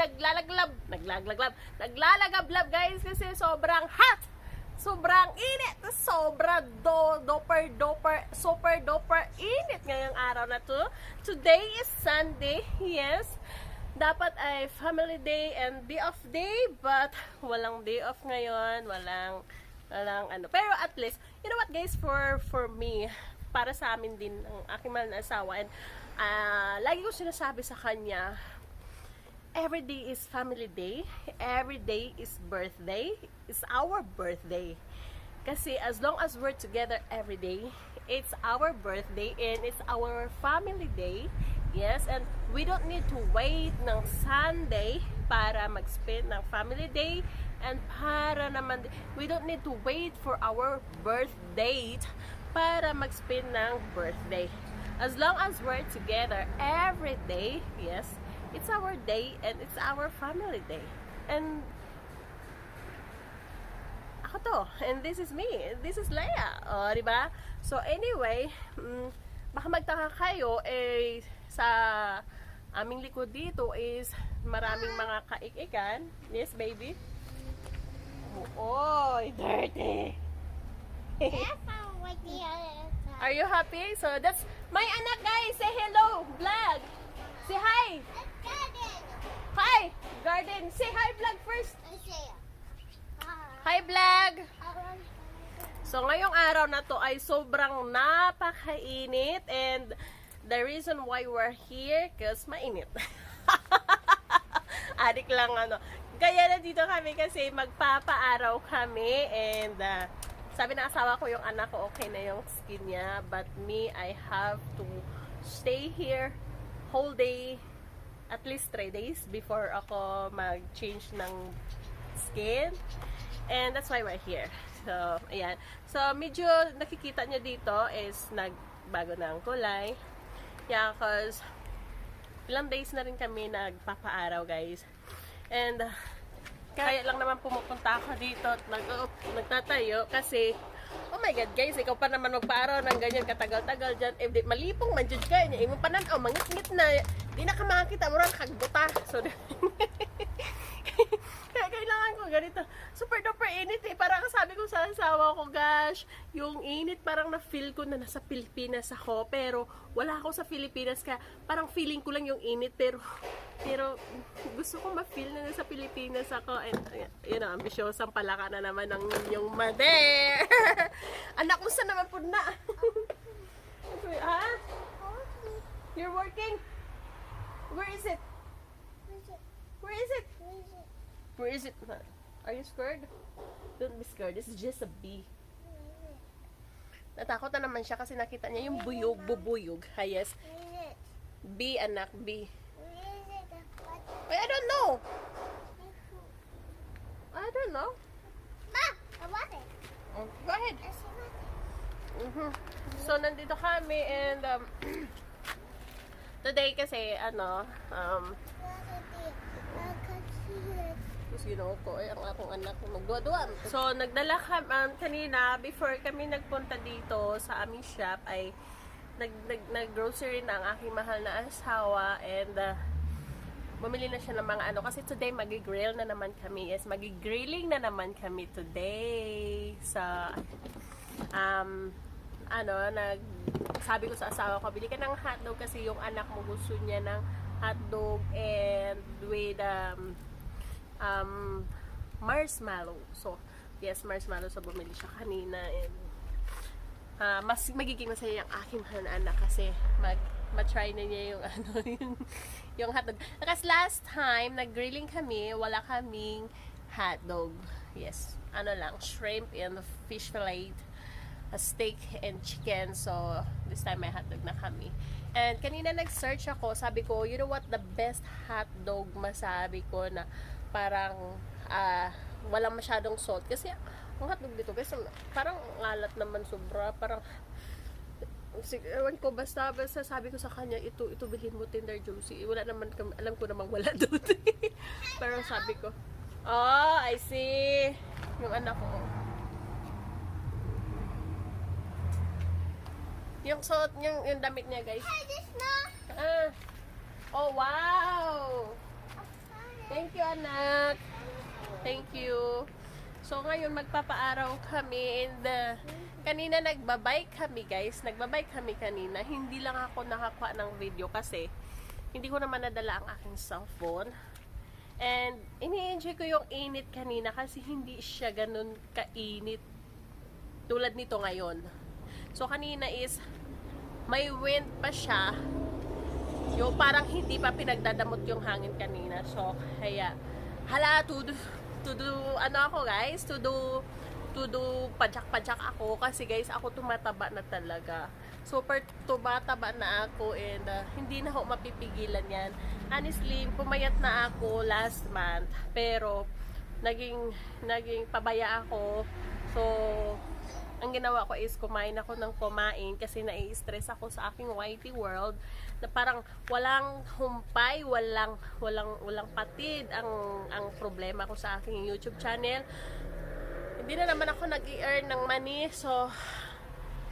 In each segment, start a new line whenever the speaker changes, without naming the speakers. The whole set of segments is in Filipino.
naglalagablab guys kasi sobrang hot. Sobrang init. Super duper init ngayong araw na to. Today is Sunday. Yes. Dapat ay family day and day off day, but walang day off ngayon, walang ano. Pero at least, you know what guys, for me, para sa amin din ang aking mahal na asawa, and lagi ko sinasabi sa kanya, every day is family day, every day is birthday, it's our birthday. Kasi as long as we're together every day, it's our birthday and it's our family day. Yes, and we don't need to wait ng Sunday para mag-spend ng family day, and para naman, we don't need to wait for our birthday para mag-spend ng birthday. As long as we're together every day, yes, it's our day and it's our family day. And ako to, and this is me, this is Leia. O, diba? So anyway, baka magtaka kayo, sa aming likod dito is maraming mga kaikikan. Yes, baby? Oh, dirty! Are you happy? So that's my anak guys. Say hello, vlog. Say hi. Hi, garden. Say hi, vlog first. Hi, vlog. So ngayong araw na to ay sobrang napakainit, and the reason why we're here because mainit. Adik lang ano. Kaya na dito kami kasi magpapaaraw kami, and sabi ng asawa ko yung anak ko okay na yung skin niya, but me, I have to stay here whole day, at least 3 days before ako mag-change ng skin, and that's why we're here. So, ayan. So, medyo nakikita nyo dito is nagbago na ang kulay. Yeah, cause ilang days na rin kami nagpapaaraw guys, and kaya lang naman pumupunta ako dito at nagtatayo kasi, oh my god guys, ikaw pa naman magpaaraw ng ganyan katagal-tagal dyan, eh malipong manjud ka niya, imong pananaw, mangit-ngit na, di na ka makakita, murang kagbuta. So, kaya kailangan ko ganito. Super duper init eh. Parang sabi ko sa asawa ko, gosh, yung init parang na-feel ko na nasa Pilipinas ako. Pero wala ako sa Pilipinas ka. Parang feeling ko lang yung init. Pero gusto ko ma-feel na nasa Pilipinas ako. And yun know, ambisyosang palaka na naman ng yung mother. Anak mo sa naman po na. Ha? You're working? Where is it? Where is it? Where is it? Are you scared? Don't be scared. This is just a bee. Natakot na naman siya kasi nakita niya yung bubuyog. Yes. Bee, anak, bee. Wait, I don't know. I don't know.
Ma, I want it.
Oh, go ahead. So, nandito kami, and today kasi, sino ko ay ang akong anak magduwa-duwa. So nagdala kami kanina before kami nagpunta dito sa aming shop ay nag-grocery na ang aking mahal na asawa, and bumili na siya ng mga ano kasi today magi-grill na naman kami. Yes, magi-grilling na naman kami today sa sabi ko sa asawa ko, bili ka ng hotdog kasi yung anak mo gusto niya ng hotdog and with marshmallow. So, yes, marshmallow. So, bumili siya kanina, and mas magiging masaya yung aking mahal na anak kasi ma-try na niya yung yung hotdog. Kasi last time nag-grilling kami, wala kaming hotdog. Yes, shrimp and fish fillet, a steak and chicken. So, this time may hotdog na kami. And kanina nag-search ako, sabi ko, you know what, the best hotdog, masabi ko na parang walang masyadong salt. Kasi ang hotdog dito, guys, parang ngalat naman sobra. Parang, ewan ko, basta sabi ko sa kanya, ito bilhin mo Tender Juicy. Wala naman, alam ko namang wala doon. Pero sabi ko, oh, I see. Yung anak ko. Yung suot, yung damit niya, guys.
Hey, this na.
Oh, wow! Thank you, anak. Thank you. So, ngayon magpapaaraw kami and kanina nagbabike kami, guys. Nagbabike kami kanina. Hindi lang ako nakakuha ng video kasi hindi ko naman nadala ang aking cellphone. And ini-enjoy ko yung init kanina kasi hindi siya ganun kainit tulad nito ngayon. So, kanina is may wind pa siya. Yung parang hindi pa pinagdadamot yung hangin kanina. So, kaya, hala, to do, ano ako guys, to do padyak-padyak ako. Kasi guys, ako tumataba na talaga. Super tumataba na ako and hindi na ako mapipigilan yan. Honestly, pumayat na ako last month. Pero, naging pabaya ako. So, ang ginawa ko is kumain ako ng kumain kasi nai-stress ako sa aking YT world na parang walang humpay, walang patid ang problema ko sa aking YouTube channel. Hindi na naman ako nag-i-earn ng money. So,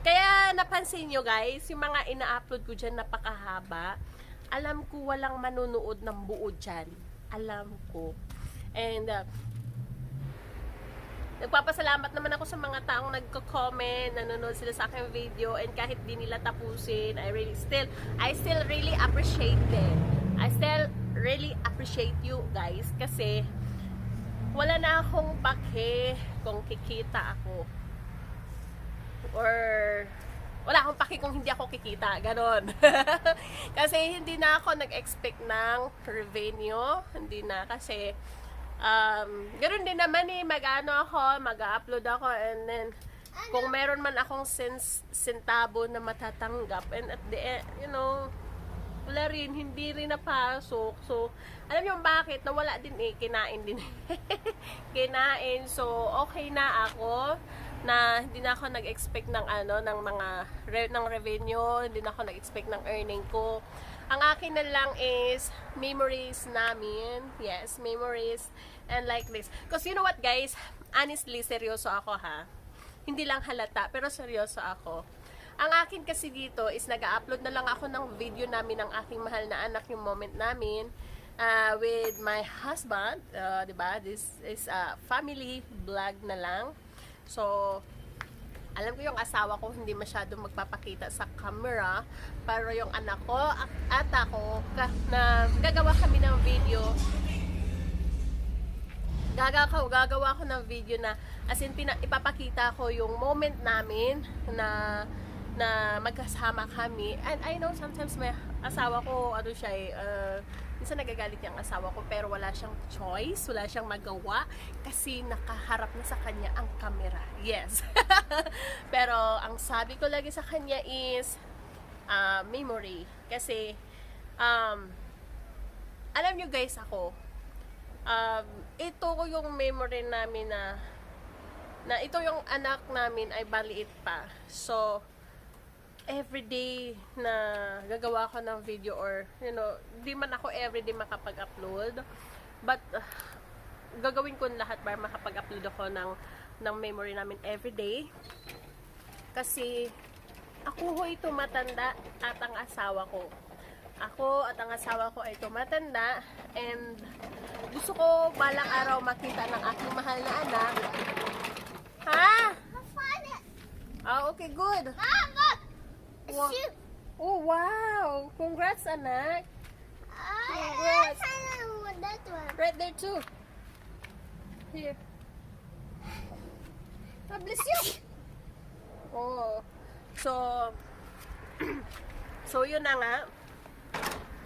kaya napansin nyo guys, yung mga ina-upload ko dyan napakahaba. Alam ko walang manunood ng buo dyan. Alam ko. And, nagpapasalamat naman ako sa mga taong nagko-comment, nanonood sila sa aking video, and kahit di nila tapusin, I still really appreciate them. I still really appreciate you guys kasi wala na akong pake kung kikita ako. Or wala akong pake kung hindi ako kikita, ganon. Kasi hindi na ako nag-expect ng revenue, hindi na kasi ganoon din naman mag-upload ako and then kung meron man akong sentabo na matatanggap and at the end, wala rin, hindi rin napasok. So, alam niyo bakit? Nawala din kinain din. Kinain. So, okay na ako na hindi na ako nag-expect ng ng revenue, hindi na ako nag-expect ng earning ko. Ang akin na lang is memories namin. Yes, memories and like this. Because you know what guys, honestly, seryoso ako ha. Hindi lang halata, pero seryoso ako. Ang akin kasi dito is nag-upload na lang ako ng video namin ng aking mahal na anak, yung moment namin with my husband. Diba? This is a family vlog na lang. So, alam ko yung asawa ko hindi masyadong magpapakita sa camera, pero yung anak ko at ako na gagawa kami ng video, gagawa ko ng video na as in ipapakita ko yung moment namin na magkasama kami. And I know sometimes may asawa ko, minsan nagagalit yung asawa ko, pero wala siyang choice, wala siyang magawa kasi nakaharap na sa kanya ang camera. Yes. Pero ang sabi ko lagi sa kanya is memory. Kasi alam nyo guys, ako ito ko yung memory namin na ito yung anak namin ay baliit pa. So everyday na gagawa ko ng video or di man ako everyday makapag-upload, but gagawin ko lahat para makapag-upload ako ng memory namin everyday kasi ako ho'y tumatanda at ang asawa ko ay tumatanda and gusto ko balang araw makita ng aking mahal na anak. Ha? Okay, good. Wow. Oh, wow. Congrats, anak. Congrats.
That one.
Right there, too. Here. God bless you. Oh. So, yun na nga.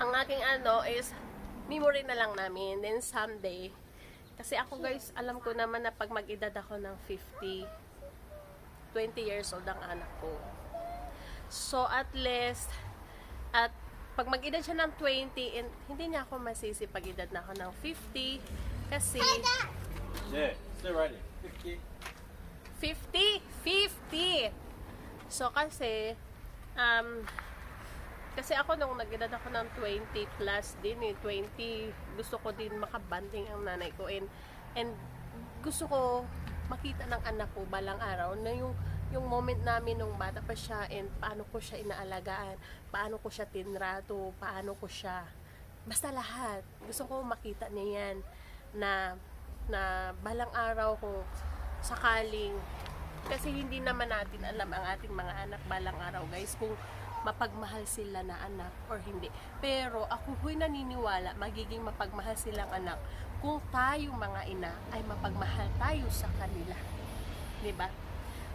Ang aking is memory na lang namin. Then, someday. Kasi ako, guys, alam ko naman na pag mag-edad ako ng 50, 20 years old ang anak ko. So, at least, at pag mag-edad siya ng 20, and hindi niya ako masisi pag edad na ako ng 50, kasi...
Yeah, stay right there. 50.
50! So, kasi ako nung nag-edad ako ng 20 plus din 20, gusto ko din makabanding ang nanay ko, and gusto ko makita ng anak ko balang araw na yung moment namin nung bata pa siya and paano ko siya inaalagaan, paano ko siya tinrato, paano ko siya basta lahat. Gusto ko makita niya yan na balang araw kung sakaling, kasi hindi naman natin alam ang ating mga anak balang araw guys kung mapagmahal sila na anak or hindi. Pero ako huy naniniwala magiging mapagmahal silang anak kung tayo mga ina ay mapagmahal tayo sa kanila. 'Di ba?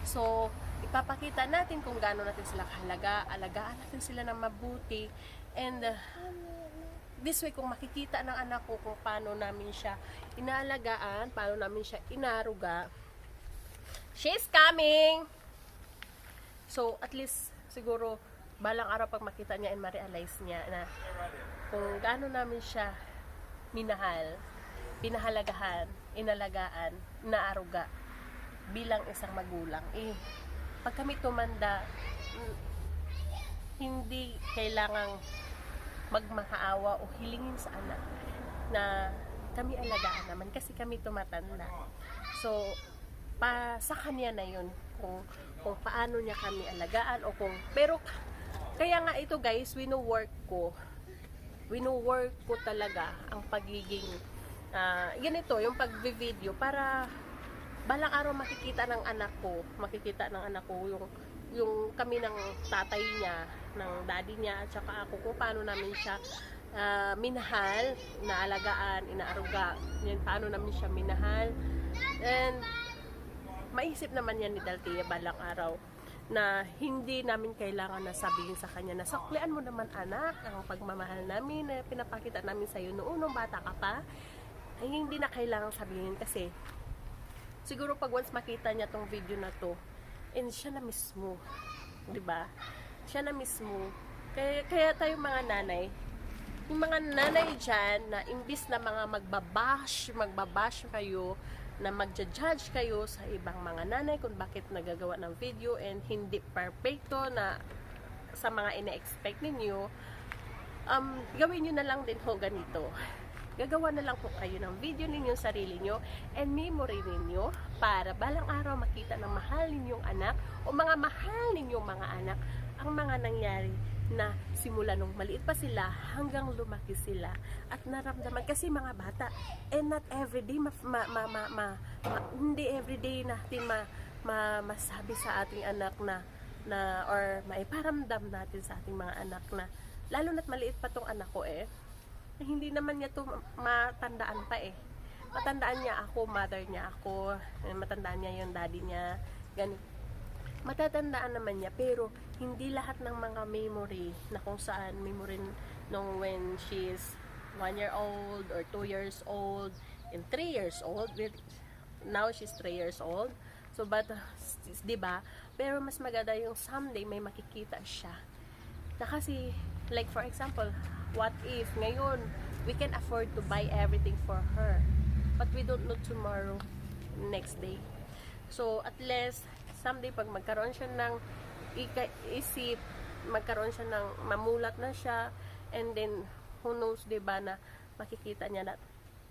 So, ipapakita natin kung gaano natin sila kahalaga, alagaan natin sila ng mabuti, and this way kung makikita ng anak ko kung paano namin siya inaalagaan, paano namin siya inaruga. She's coming! So, at least, siguro, balang araw pag makita niya and ma-realize niya na kung gaano namin siya minahal, pinahalagahan, inalagaan, naaruga bilang isang magulang. Pag kami tumanda, hindi kailangang magmakaawa o hilingin sa anak na kami alagaan naman kasi kami tumatanda. So, sa kanya na yun kung paano niya kami alagaan o pero kaya nga ito guys, wino-work ko talaga ang pagiging ganito, yung pag-video para balang araw makikita ng anak ko yung kami ng tatay niya, ng daddy niya, at saka ako kung paano namin siya minahal, naalagaan, inaaruga, yan, paano namin siya minahal. And maisip naman yan ni Dalthea balang araw na hindi namin kailangan na sabihin sa kanya na saklian mo naman anak ang pagmamahal namin na pinapakita namin sa iyo noon nung bata ka pa. Ay hindi na kailangan sabihin kasi siguro pag once makita niya tong video na to, and siya na mismo, 'di ba? Siya na mismo. Kaya tayo mga nanay, yung mga nanay diyan na imbis na mga magbabash kayo, na magja-judge kayo sa ibang mga nanay kung bakit nagagawa ng video and hindi perfecto na sa mga ina-expect ninyo, gawin nyo na lang din ho ganito. Gagawa na lang po kayo ng video ninyo, sarili nyo, and memory ninyo para balang araw makita ng mahal ninyong anak o mga mahal ninyong mga anak ang mga nangyari na simula nung maliit pa sila hanggang lumaki sila at naramdaman kasi mga bata and not everyday hindi everyday natin masabi sa ating anak na or maiparamdam natin sa ating mga anak na lalo na't maliit pa tong anak ko hindi naman niya to matandaan pa matandaan niya ako, mother niya ako, matandaan niya yung daddy niya, ganito. Matatandaan naman niya, pero hindi lahat ng mga memory na kung saan memory nung when she's 1 year old or 2 years old and 3 years old, now she's 3 years old, so but diba, pero mas maganda yung someday may makikita siya na kasi like for example, what if ngayon we can afford to buy everything for her but we don't know tomorrow, next day. So at least someday pag magkaroon siya ng isip, magkaroon siya ng mamulat na siya, and then who knows, diba, na makikita niya na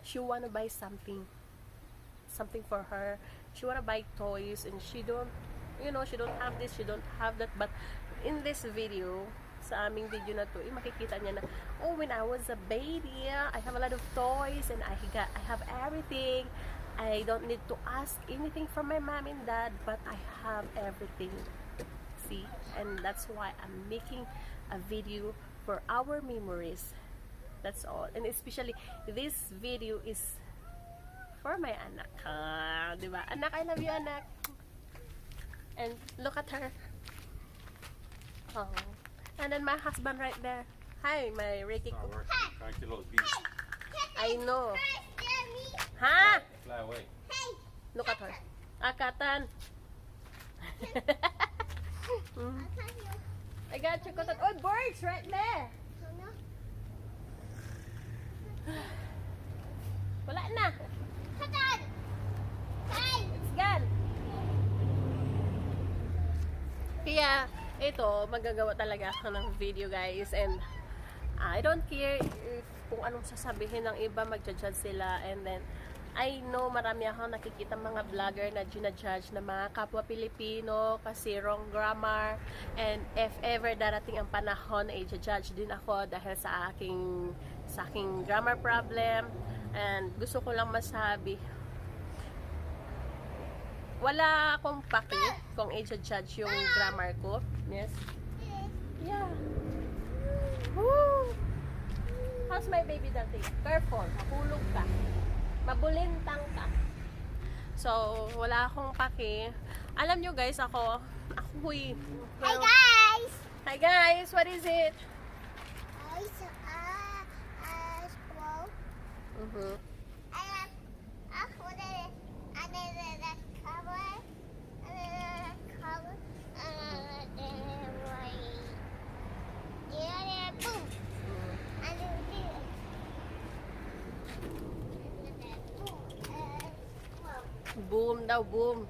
she wanna buy something for her, she wanna buy toys and she don't have this, she don't have that, but in this video, sa aming video na to, makikita niya na, oh, when I was a baby, I have a lot of toys and I have everything. I don't need to ask anything from my mom and dad, but I have everything. See? And that's why I'm making a video for our memories. That's all. And especially, this video is for my anak. Diba? Anak, I love you, anak. And look at her. Oh. And then my husband right there. Hi, my Ricky.
Trying to kill those bees.
I know.
Scare me.
Ha?
Fly away.
Hey.
Look at her. Akatan. I got you, Katan. Oh, birds right there. Wala na.
Katan. Hey.
It's gone. Kaya, ito, magagawa talaga ako ng video, guys. And I don't care if kung anong sasabihin ng iba, magja-judge sila. And then, I know marami akong nakikita mga vlogger na ginajudge na mga kapwa Pilipino kasi wrong grammar, and if ever darating ang panahon na i-judge din ako dahil sa aking grammar problem. And gusto ko lang masabi, wala akong paki kung i-judge yung grammar ko. Yes. Yeah. Woo! How's my baby dating? Careful, mahulog ka. Mabulintang ka. So, wala akong paki. Alam nyo guys,
Hi
well,
guys!
hi guys, what is it?
It's scroll.
Mhm.
I put it under the cover. Under the cover. And then right there, boom. And then this. And then boom. Boom.
Boom daw, boom.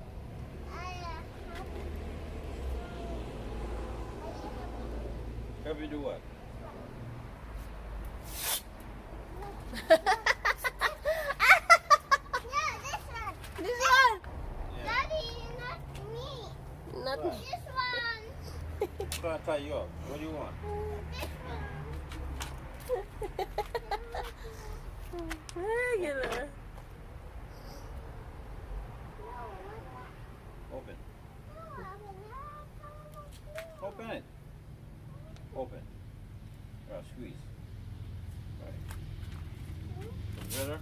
Have you do what?
No, this one.
This one!
Daddy, not me.
Not
What?
This one.
I'm gonna tie you up. What do you want?
This one.
Ay, gano'n.
Open. Open it. Open. Squeeze. Right. Better?